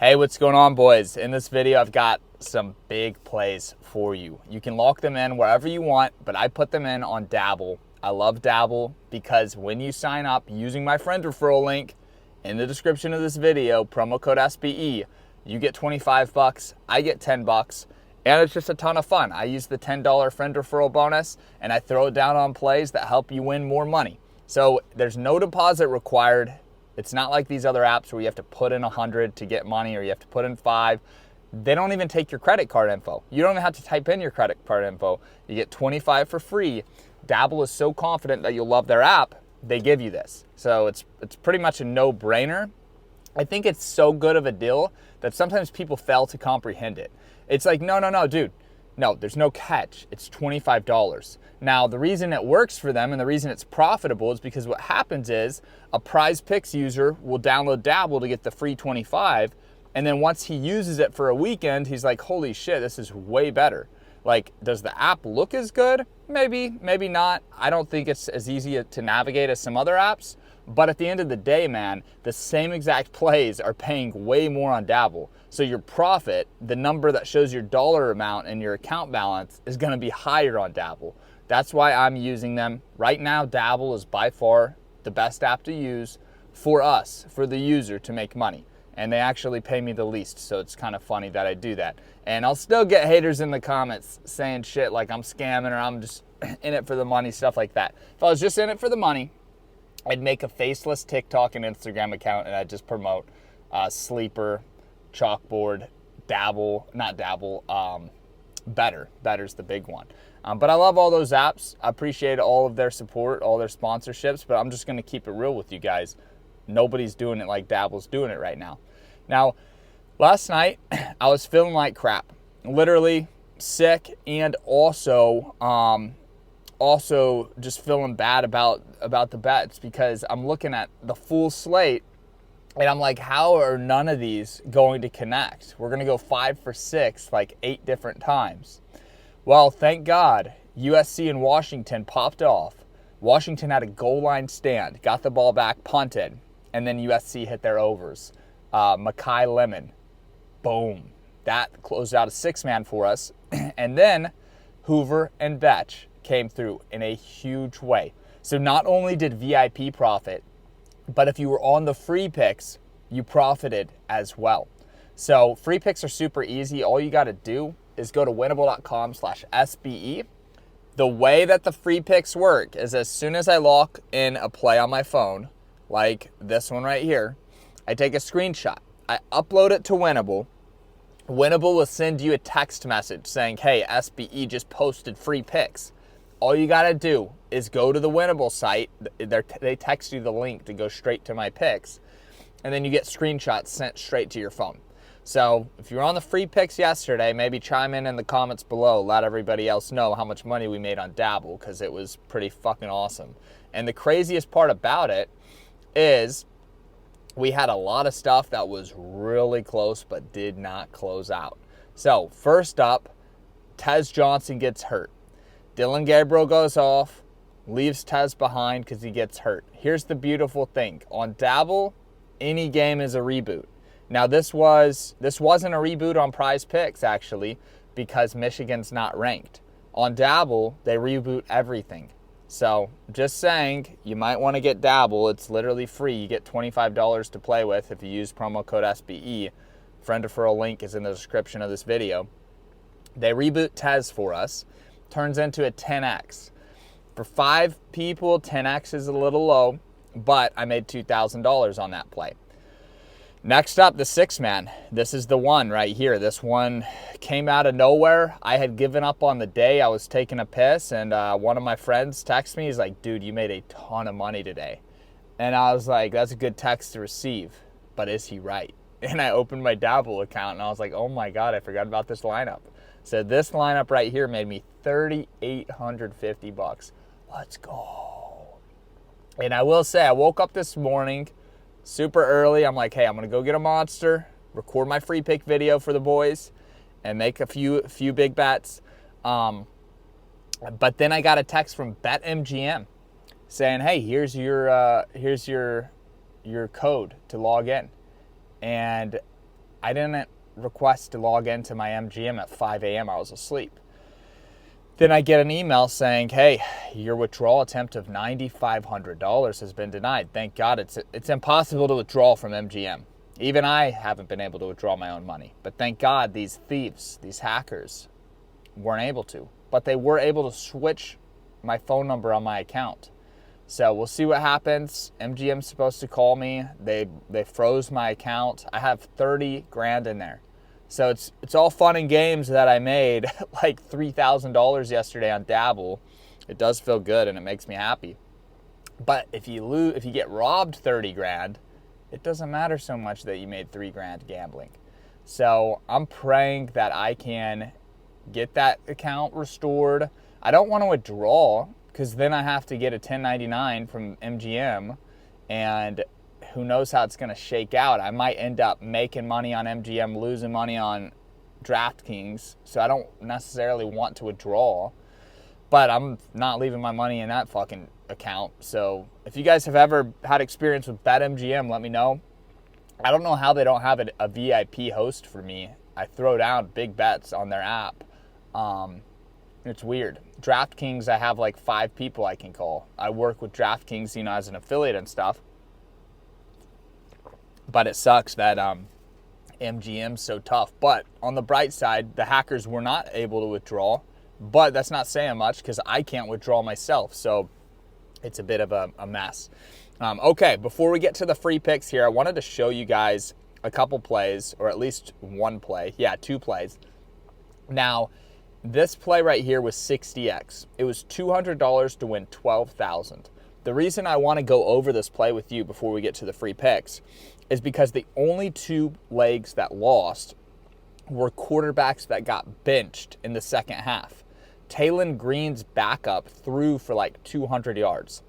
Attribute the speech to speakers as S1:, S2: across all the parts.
S1: Hey, what's going on, boys? In this video, I've got some big plays for you. You can lock them in wherever you want, but I put them in on Dabble. I love Dabble because when you sign up using my friend referral link in the description of this video, promo code SBE, you get 25 bucks, I get 10 bucks, and it's just a ton of fun. I use the $10 friend referral bonus, and I throw it down on plays that help you win more money. So there's no deposit required. It's not like these other apps where you have to put in 100 to get money or you have to put in 5. They don't even take your credit card info. You don't even have to type in your credit card info. You get 25 for free. Dabble is so confident that you'll love their app, they give you this. So it's pretty much a no-brainer. I think it's so good of a deal that sometimes people fail to comprehend it. It's like, no, dude. No, there's no catch. It's $25. Now, the reason it works for them and the reason it's profitable is because what happens is a Prize Picks user will download Dabble to get the free 25, and then once he uses it for a weekend, he's like, holy shit, this is way better. Like, does the app look as good? Maybe, maybe not. I don't think it's as easy to navigate as some other apps, but at the end of the day, man, the same exact plays are paying way more on Dabble. So your profit, the number that shows your dollar amount and your account balance, is going to be higher on Dabble. That's why I'm using them. Right now, Dabble is by far the best app to use for us, for the user, to make money. And they actually pay me the least, so it's kind of funny that I do that. And I'll still get haters in the comments saying shit like I'm scamming or I'm just in it for the money, stuff like that. If I was just in it for the money, I'd make a faceless TikTok and Instagram account and I'd just promote Sleeper, Chalkboard, Dabble, not Dabble, Better. Better's the big one. But I love all those apps. I appreciate all of their support, all their sponsorships, but I'm just going to keep it real with you guys. Nobody's doing it like Dabble's doing it right now. Now, last night, I was feeling like crap. Literally sick and also just feeling bad about the bets because I'm looking at the full slate and I'm like, how are none of these going to connect? We're going to go 5 for 6 like 8 different times. Well, thank God, USC and Washington popped off. Washington had a goal line stand, got the ball back, punted, and then USC hit their overs. Makai Lemon, boom. That closed out a 6-man for us. And then Hoover and Betch came through in a huge way. So not only did VIP profit, but if you were on the free picks, you profited as well. So free picks are super easy. All you got to do is go to winnable.com/SBE. The way that the free picks work is as soon as I lock in a play on my phone, like this one right here, I take a screenshot. I upload it to Winnable. Winnable will send you a text message saying, hey, SBE just posted free picks. All you got to do is go to the Winnable site. They text you the link to go straight to my picks, and then you get screenshots sent straight to your phone. So if you were on the free picks yesterday, maybe chime in the comments below. Let everybody else know how much money we made on Dabble because it was pretty fucking awesome. And the craziest part about it is we had a lot of stuff that was really close but did not close out. So first up, Tez Johnson gets hurt. Dylan Gabriel goes off, leaves Tez behind because he gets hurt. Here's the beautiful thing. On Dabble, any game is a reboot. Now, this wasn't a reboot on Prize Picks, actually, because Michigan's not ranked. On Dabble, they reboot everything. So, just saying, you might want to get Dabble. It's literally free. You get $25 to play with if you use promo code SBE. Friend referral link is in the description of this video. They reboot Tez for us. Turns into a 10x. For 5 people, 10x is a little low, but I made $2,000 on that play. Next up, the 6-man. This is the one right here. This one came out of nowhere. I had given up on the day. I was taking a piss, and one of my friends texted me. He's like, dude, you made a ton of money today. And I was like, that's a good text to receive, but is he right? And I opened my Dabble account, and I was like, oh my God, I forgot about this lineup. So this lineup right here made me $3,850. Let's go. And I will say, I woke up this morning super early. I'm like, hey, I'm going to go get a monster, record my free pick video for the boys, and make a few big bets. But then I got a text from BetMGM saying, hey, here's your code to log in. And I didn't request to log into my MGM at 5 a.m. I was asleep. Then I get an email saying, hey, your withdrawal attempt of $9,500 has been denied. Thank God it's impossible to withdraw from MGM. Even I haven't been able to withdraw my own money. But thank God these thieves, these hackers, weren't able to. But they were able to switch my phone number on my account. So we'll see what happens. MGM's supposed to call me. They froze my account. I have 30 grand in there. So it's all fun and games that I made like $3,000 yesterday on Dabble. It does feel good and it makes me happy. But if you get robbed 30 grand, it doesn't matter so much that you made 3 grand gambling. So I'm praying that I can get that account restored. I don't want to withdraw because then I have to get a 1099 from MGM, and who knows how it's going to shake out. I might end up making money on MGM, losing money on Drafkings, so I don't necessarily want to withdraw, but I'm not leaving my money in that fucking account. So if you guys have ever had experience with BetMGM, let me know. I don't know how they don't have a VIP host for me. I throw down big bets on their app. It's weird. Drafkings, I have like 5 people I can call. I work with Drafkings, as an affiliate and stuff. But it sucks that MGM's so tough. But on the bright side, the hackers were not able to withdraw. But that's not saying much because I can't withdraw myself. So it's a bit of a mess. Okay, before we get to the free picks here, I wanted to show you guys a couple plays, or at least one play. Yeah, 2 plays. Now, this play right here was 60x. It was $200 to win $12,000. The reason I want to go over this play with you before we get to the free picks is because the only 2 legs that lost were quarterbacks that got benched in the second half. Taylon Green's backup threw for like 200 yards.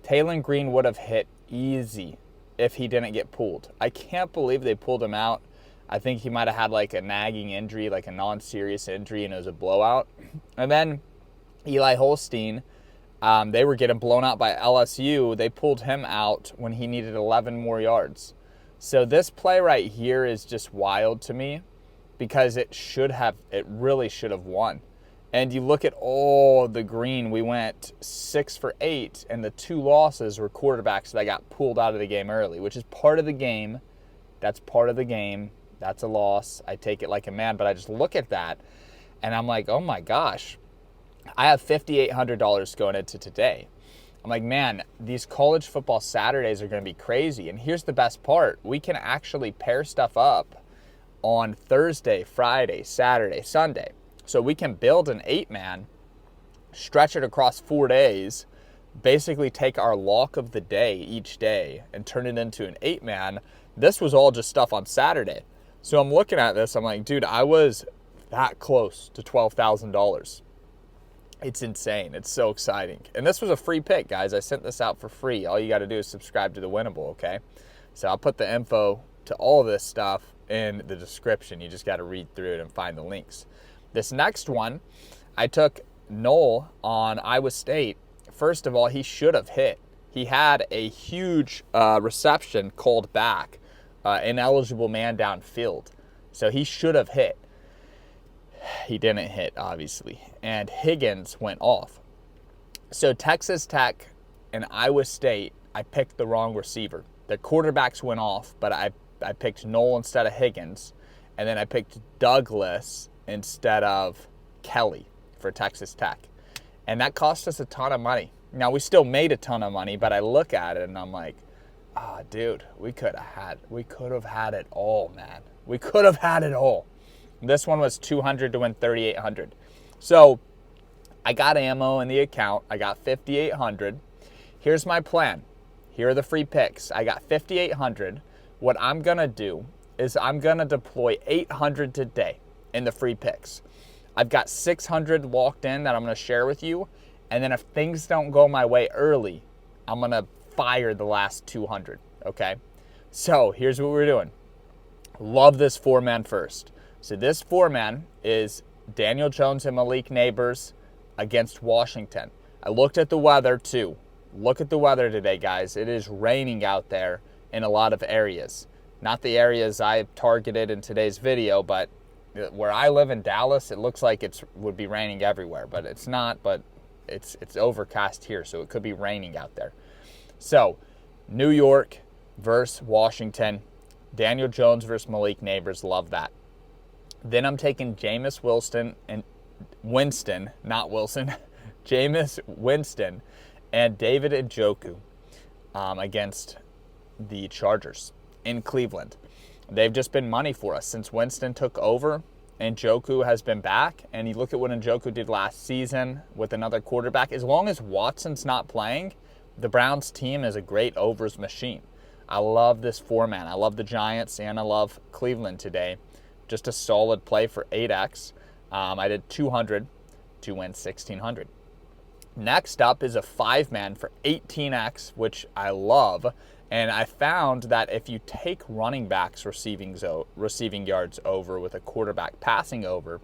S1: Taylon Green would have hit easy if he didn't get pulled. I can't believe they pulled him out. I think he might have had like a nagging injury, like a non-serious injury, and it was a blowout. And then Eli Holstein, they were getting blown out by LSU. They pulled him out when he needed 11 more yards. So this play right here is just wild to me because it really should have won. And you look at all the green, we went 6 for 8, and the 2 losses were quarterbacks that got pulled out of the game early, which is part of the game. That's part of the game. That's a loss. I take it like a man, but I just look at that, and I'm like, oh my gosh. I have $5,800 going into today. I'm like, man, these college football Saturdays are going to be crazy. And here's the best part. We can actually pair stuff up on Thursday, Friday, Saturday, Sunday. So we can build an 8-man, stretch it across 4 days, basically take our lock of the day each day and turn it into an 8-man. This was all just stuff on Saturday. So I'm looking at this. I'm like, dude, I was that close to $12,000. It's insane. It's so exciting. And this was a free pick, guys. I sent this out for free. All you got to do is subscribe to the Winnable, okay? So I'll put the info to all this stuff in the description. You just got to read through it and find the links. This next one, I took Noel on Iowa State. First of all, he should have hit. He had a huge reception called back, ineligible man downfield. So he should have hit. He didn't hit, obviously. And Higgins went off. So Texas Tech and Iowa State, I picked the wrong receiver. The quarterbacks went off, but I picked Noel instead of Higgins. And then I picked Douglas instead of Kelly for Texas Tech. And that cost us a ton of money. Now, we still made a ton of money, but I look at it and I'm like, dude, we could have had it all, man. We could have had it all. This one was $200 to win $3,800. So I got ammo in the account. I got $5,800. Here's my plan. Here are the free picks. I got $5,800. What I'm going to do is I'm going to deploy $800 today in the free picks. I've got $600 locked in that I'm going to share with you. And then if things don't go my way early, I'm going to fire the last $200. Okay? So here's what we're doing. Love this 4-man first. So this 4-man is Daniel Jones and Malik Neighbors against Washington. I looked at the weather too. Look at the weather today, guys. It is raining out there in a lot of areas. Not the areas I targeted in today's video, but where I live in Dallas, it looks like it would be raining everywhere, but it's not, but it's overcast here, so it could be raining out there. So, New York versus Washington. Daniel Jones versus Malik Neighbors. Love that. Then I'm taking Jameis Winston, not Wilson. Jameis Winston and David Njoku against the Chargers in Cleveland. They've just been money for us since Winston took over. Njoku has been back, and you look at what Njoku did last season with another quarterback. As long as Watson's not playing, the Browns team is a great overs machine. I love this 4-man. I love the Giants, and I love Cleveland today. Just a solid play for 8x. I did 200 to win 1,600. Next up is a 5-man for 18x, which I love. And I found that if you take running backs receiving yards over with a quarterback passing over,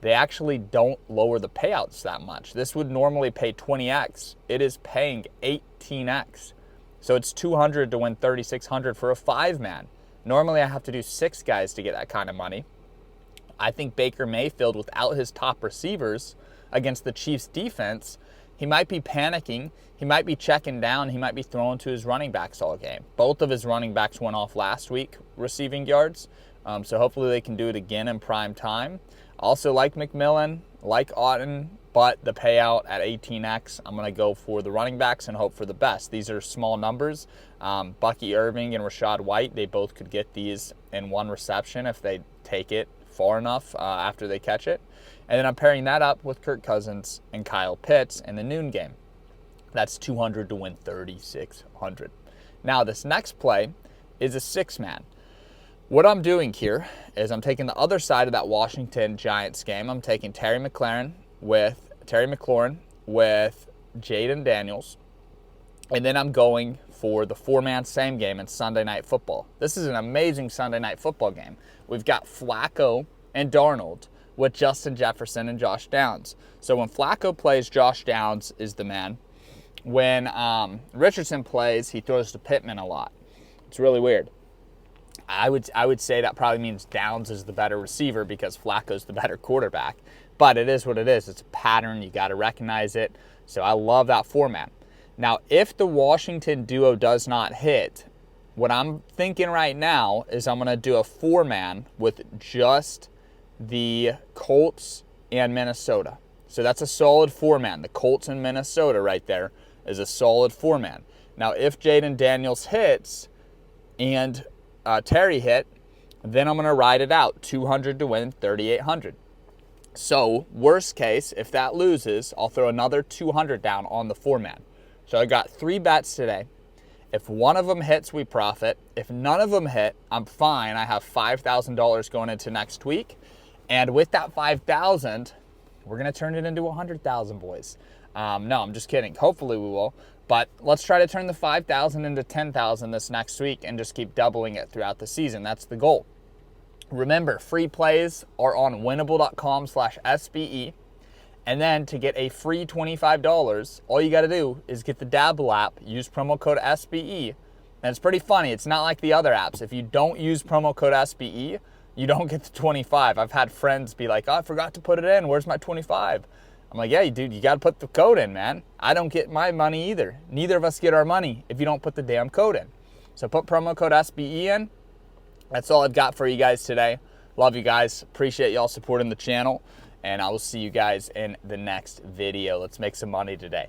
S1: they actually don't lower the payouts that much. This would normally pay 20x. It is paying 18x. So it's 200 to win 3,600 for a 5-man. Normally I have to do 6 guys to get that kind of money. I think Baker Mayfield, without his top receivers against the Chiefs defense, he might be panicking. He might be checking down. He might be throwing to his running backs all game. Both of his running backs went off last week receiving yards. So hopefully they can do it again in prime time. Also like McMillan, like Otten, but the payout at 18x, I'm going to go for the running backs and hope for the best. These are small numbers. Bucky Irving and Rachaad White, they both could get these in one reception if they take it far enough after they catch it. And then I'm pairing that up with Kirk Cousins and Kyle Pitts in the noon game. That's 200 to win 3,600. Now this next play is a 6-man. What I'm doing here is I'm taking the other side of that Washington Giants game. I'm taking Terry McLaurin with Jaden Daniels. And then I'm going for the 4-man same game in Sunday Night Football. This is an amazing Sunday Night Football game. We've got Flacco and Darnold with Justin Jefferson and Josh Downs. So when Flacco plays, Josh Downs is the man. When Richardson plays, he throws to Pittman a lot. It's really weird. I would say that probably means Downs is the better receiver because Flacco's the better quarterback. But it is what it is. It's a pattern. You got to recognize it. So I love that 4-man. Now, if the Washington duo does not hit, what I'm thinking right now is I'm going to do a 4-man with just the Colts and Minnesota. So that's a solid 4-man. The Colts and Minnesota right there is a solid 4-man. Now, if Jaden Daniels hits and Terry hit, then I'm going to ride it out, 200 to win 3,800. So, worst case, if that loses, I'll throw another 200 down on the 4-man. So I got 3 bets today. If one of them hits, we profit. If none of them hit, I'm fine. I have $5,000 going into next week. And with that $5,000, we're going to turn it into $100,000, boys. No, I'm just kidding. Hopefully we will. But let's try to turn the $5,000 into $10,000 this next week and just keep doubling it throughout the season. That's the goal. Remember, free plays are on winnable.com/SBE. And then to get a free $25, all you got to do is get the Dabble app, use promo code SBE. And it's pretty funny. It's not like the other apps. If you don't use promo code SBE, you don't get the 25. I've had friends be like, oh, I forgot to put it in. Where's my 25? I'm like, yeah, dude, you got to put the code in, man. I don't get my money either. Neither of us get our money if you don't put the damn code in. So put promo code SBE in. That's all I've got for you guys today. Love you guys. Appreciate y'all supporting the channel. And I will see you guys in the next video. Let's make some money today.